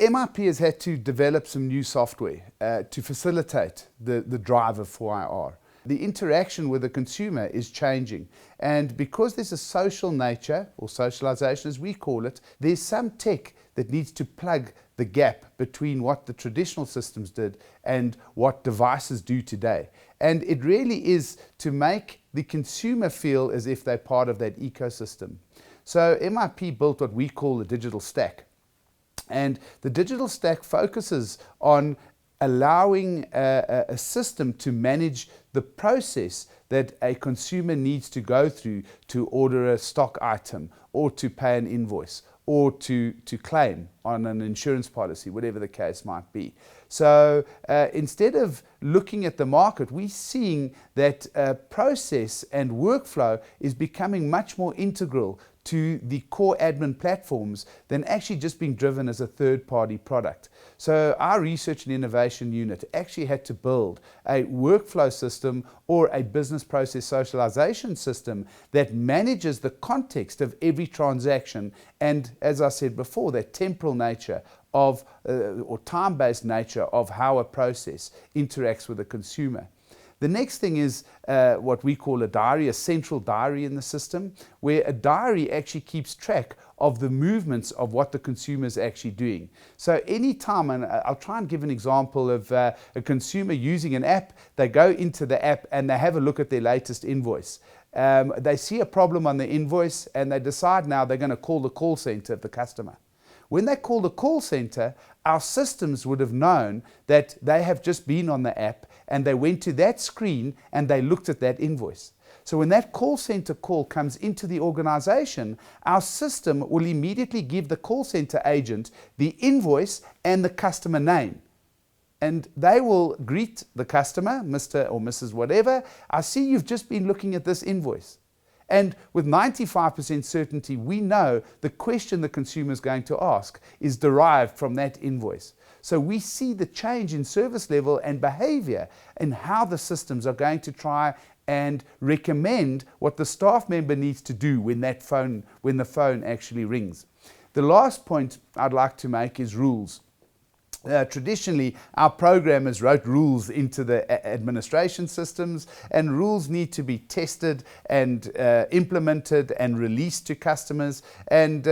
MIP has had to develop some new software to facilitate the drive of 4IR. The interaction with the consumer is changing, and because there's a social nature, or socialization as we call it, there's some tech that needs to plug the gap between what the traditional systems did and what devices do today. And it really is to make the consumer feel as if they're part of that ecosystem. So MIP built what we call the digital stack. And the digital stack focuses on allowing a system to manage the process that a consumer needs to go through to order a stock item, or to pay an invoice, or to claim on an insurance policy, whatever the case might be. So instead of looking at the market, we're seeing that process and workflow is becoming much more integral to the core admin platforms than actually just being driven as a third-party product. So our research and innovation unit actually had to build a workflow system or a business process socialization system that manages the context of every transaction, and as I said before, that temporal nature of or time-based nature of how a process interacts with the consumer. The next thing is what we call a diary, a central diary in the system, where a diary actually keeps track of the movements of what the consumer is actually doing. So anytime, and I'll try and give an example of a consumer using an app, they go into the app and they have a look at their latest invoice. They see a problem on the invoice and they decide now they're going to call the call center of the customer. When they call the call center, our systems would have known that they have just been on the app and they went to that screen and they looked at that invoice. So when that call center call comes into the organization, our system will immediately give the call center agent the invoice and the customer name. And they will greet the customer, Mr. or Mrs. whatever, I see you've just been looking at this invoice. And with 95% certainty, we know the question the consumer is going to ask is derived from that invoice. So we see the change in service level and behavior and how the systems are going to try and recommend what the staff member needs to do when the phone actually rings. The last point I'd like to make is rules. Traditionally, our programmers wrote rules into the administration systems, and rules need to be tested and implemented and released to customers, and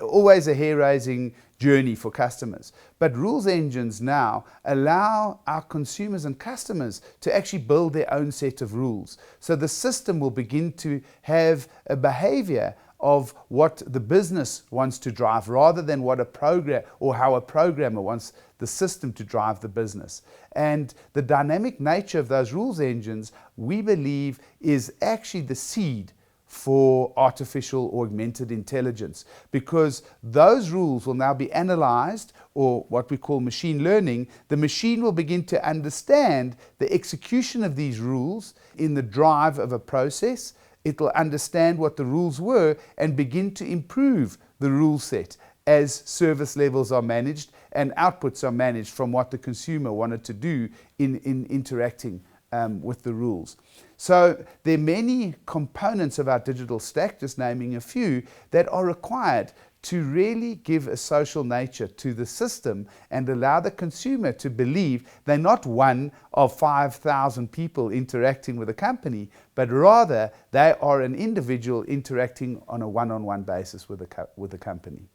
always a hair-raising journey for customers. But rules engines now allow our consumers and customers to actually build their own set of rules. So the system will begin to have a behavior of what the business wants to drive, rather than what a program or how a programmer wants the system to drive the business. And the dynamic nature of those rules engines, we believe, is actually the seed for artificial or augmented intelligence, because those rules will now be analyzed, or what we call machine learning. The machine will begin to understand the execution of these rules in the drive of a process. It will understand what the rules were and begin to improve the rule set as service levels are managed and outputs are managed from what the consumer wanted to do in interacting with the rules. So there are many components of our digital stack, just naming a few, that are required to really give a social nature to the system and allow the consumer to believe they're not one of 5,000 people interacting with a company, but rather they are an individual interacting on a one-on-one basis with the company.